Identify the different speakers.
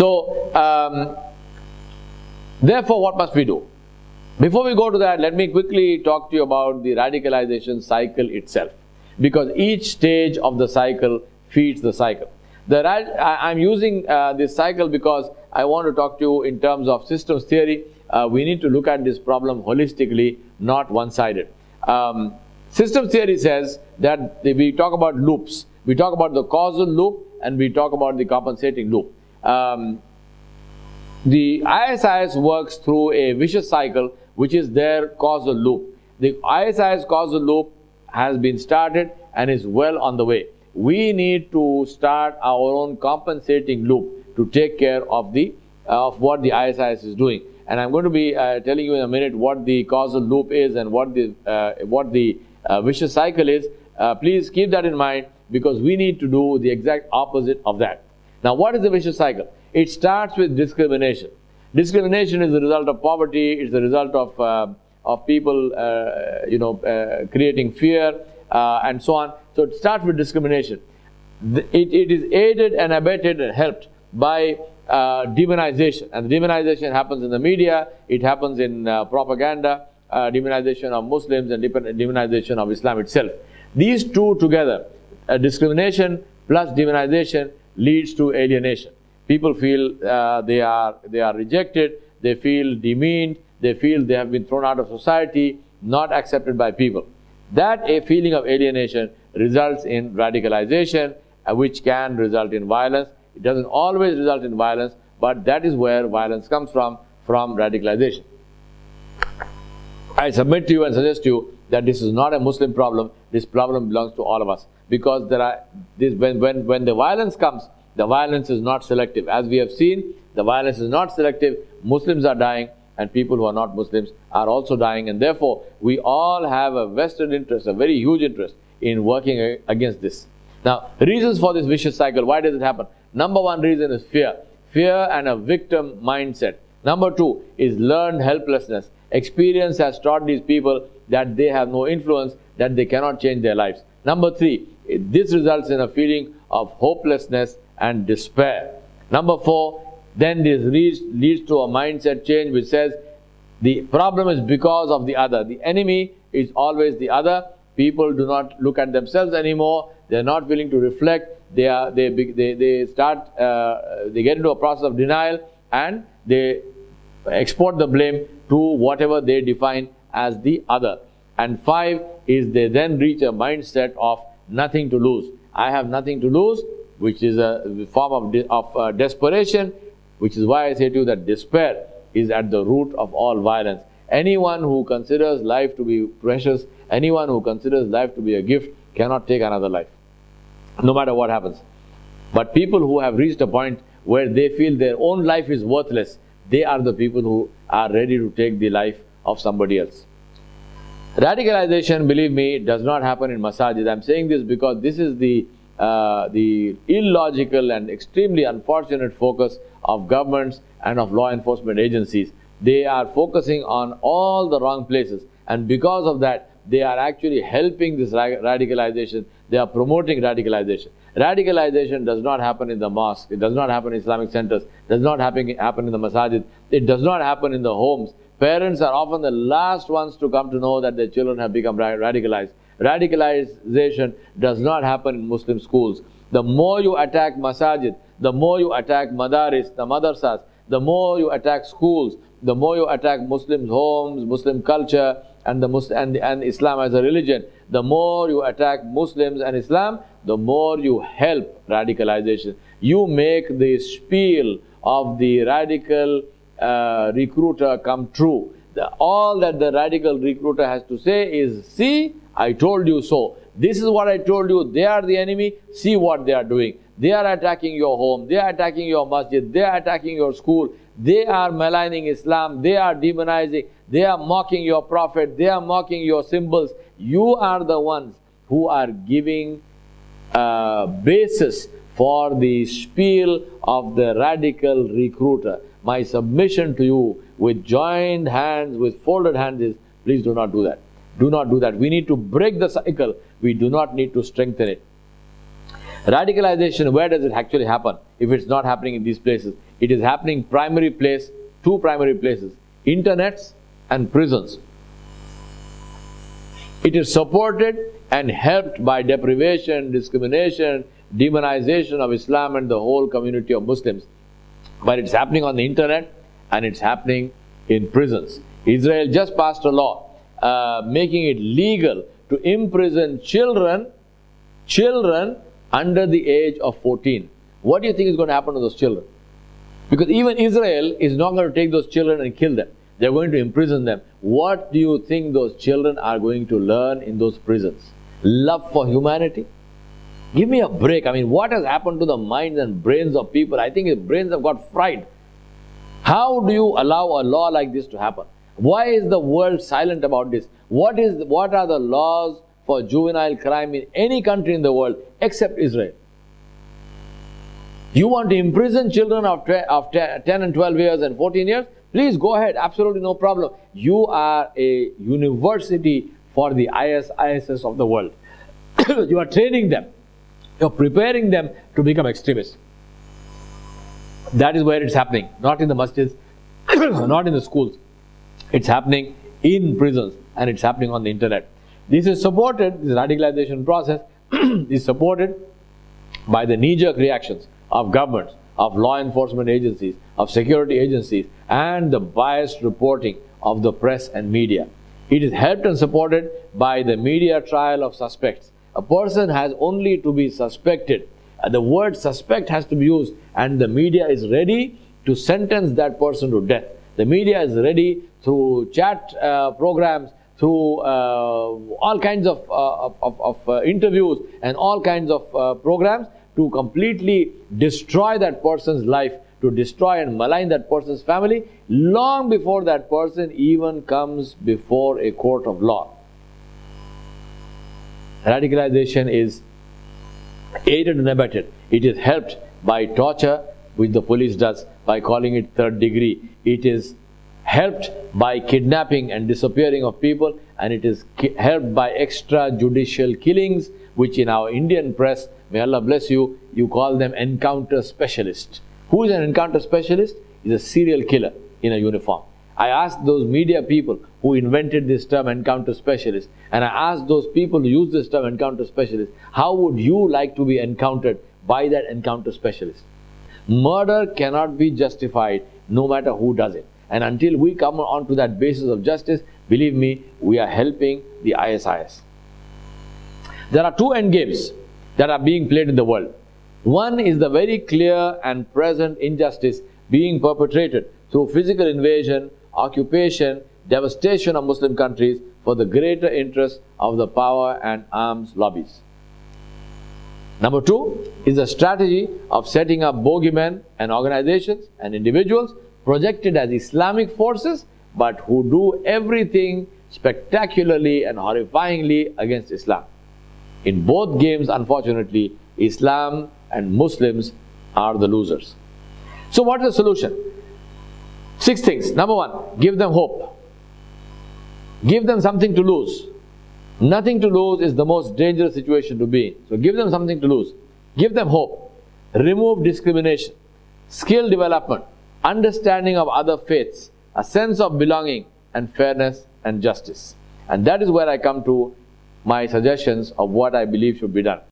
Speaker 1: So, therefore, what must we do? Before we go to that, let me quickly talk to you about the radicalization cycle itself, because each stage of the cycle feeds the cycle. I'm using this cycle because I want to talk to you in terms of systems theory. We need to look at this problem holistically, not one-sided. Systems theory says that we talk about loops. We talk about the causal loop and we talk about the compensating loop. The ISIS works through a vicious cycle, which is their causal loop. The ISIS causal loop has been started and is well on the way. We need to start our own compensating loop to take care of what the ISIS is doing. And I'm going to be telling you in a minute what the causal loop is and what the vicious cycle is. Please keep that in mind, because we need to do the exact opposite of that. Now, what is the vicious cycle? It starts with discrimination. Discrimination is the result of poverty. It's the result of people, creating fear and so on. So it starts with discrimination. It is aided and abetted and helped by demonization, and the demonization happens in the media. It happens in propaganda, demonization of Muslims and demonization of Islam itself. These two together, discrimination plus demonization, leads to alienation. People feel they are rejected, they feel demeaned, they feel they have been thrown out of society, not accepted by people. That a feeling of alienation results in radicalization, which can result in violence. It doesn't always result in violence, but that is where violence comes from radicalization. I submit to you and suggest to you that this is not a Muslim problem. This problem belongs to all of us, because when the violence comes, the violence is not selective. As we have seen, the violence is not selective. Muslims are dying, and people who are not Muslims are also dying, and therefore we all have a vested interest, a very huge interest in working against this. Now, reasons for this vicious cycle, why does it happen? Number one reason is fear. Fear and a victim mindset. Number two is learned helplessness. Experience has taught these people that they have no influence, that they cannot change their lives. Number three, this results in a feeling of hopelessness and despair. Number four, then this leads to a mindset change which says the problem is because of the other. The enemy is always the other. People do not look at themselves anymore. They are not willing to reflect. They get into a process of denial, and they export the blame to whatever they define as the other. And five is they then reach a mindset of nothing to lose. I have nothing to lose, which is a form of desperation, which is why I say to you that despair is at the root of all violence. Anyone who considers life to be precious, anyone who considers life to be a gift, cannot take another life, no matter what happens. But people who have reached a point where they feel their own life is worthless, they are the people who are ready to take the life of somebody else. Radicalization, believe me, does not happen in masajid. I'm saying this because this is the illogical and extremely unfortunate focus of governments and of law enforcement agencies. They are focusing on all the wrong places, and because of that, they are actually helping this radicalization. They are promoting radicalization. Radicalization does not happen in the mosque. It does not happen in Islamic centers. It does not happen in the masajid. It does not happen in the homes. Parents are often the last ones to come to know that their children have become radicalized. Radicalization does not happen in Muslim schools. The more you attack masajid, the more you attack madaris, the madrasas, the more you attack schools, the more you attack Muslims' homes, Muslim culture, and Islam as a religion. The more you attack Muslims and Islam, the more you help radicalization. You make the spiel of the radical recruiter come true. All that the radical recruiter has to say is, see, I told you so. This is what I told you. They are the enemy. See what they are doing. They are attacking your home. They are attacking your masjid. They are attacking your school. They are maligning Islam. They are demonizing. They are mocking your prophet. They are mocking your symbols. You are the ones who are giving basis for the spiel of the radical recruiter. My submission to you with joined hands, with folded hands is, please do not do that. Do not do that. We need to break the cycle. We do not need to strengthen it. Radicalization, where does it actually happen? If it's not happening in these places, it is happening two primary places: internets and prisons. It is supported and helped by deprivation, discrimination, demonization of Islam and the whole community of Muslims. But it's happening on the internet and it's happening in prisons. Israel just passed a law making it legal to imprison children under the age of 14. What do you think is going to happen to those children? Because even Israel is not going to take those children and kill them. They're going to imprison them. What do you think those children are going to learn in those prisons? Love for humanity? Give me a break. I mean, what has happened to the minds and brains of people? I think their brains have got fried. How do you allow a law like this to happen? Why is the world silent about this? What are the laws for juvenile crime in any country in the world except Israel? You want to imprison children of 10 and 12 years and 14 years? Please go ahead, absolutely no problem. You are a university for the ISIS of the world. You are training them. You are preparing them to become extremists. That is where it's happening. Not in the masjids, not in the schools. It's happening in prisons and it's happening on the internet. This radicalization process is supported by the knee-jerk reactions of governments, of law enforcement agencies, of security agencies, and the biased reporting of the press and media. It is helped and supported by the media trial of suspects. A person has only to be suspected. The word suspect has to be used, and the media is ready to sentence that person to death. The media is ready through chat programs, through all kinds of interviews and all kinds of programs to completely destroy that person's life, to destroy and malign that person's family long before that person even comes before a court of law. Radicalization is aided and abetted. It is helped by torture, which the police does, by calling it third degree. It is helped by kidnapping and disappearing of people, and it is helped by extrajudicial killings, which in our Indian press, may Allah bless you, you call them encounter specialists. Who is an encounter specialist? Is a serial killer in a uniform. I asked those media people who invented this term encounter specialist, and I asked those people who use this term encounter specialist, how would you like to be encountered by that encounter specialist? Murder cannot be justified no matter who does it. And until we come on to that basis of justice, believe me, we are helping the ISIS. There are two end games that are being played in the world. One is the very clear and present injustice being perpetrated through physical invasion, occupation, devastation of Muslim countries for the greater interest of the power and arms lobbies. Number two is the strategy of setting up bogeymen and organizations and individuals projected as Islamic forces, but who do everything spectacularly and horrifyingly against Islam. In both games, unfortunately, Islam and Muslims are the losers. So what is the solution? 6 things. Number 1, give them hope. Give them something to lose. Nothing to lose is the most dangerous situation to be in. So give them something to lose. Give them hope. Remove discrimination. Skill development. Understanding of other faiths. A sense of belonging and fairness and justice. And that is where I come to my suggestions of what I believe should be done.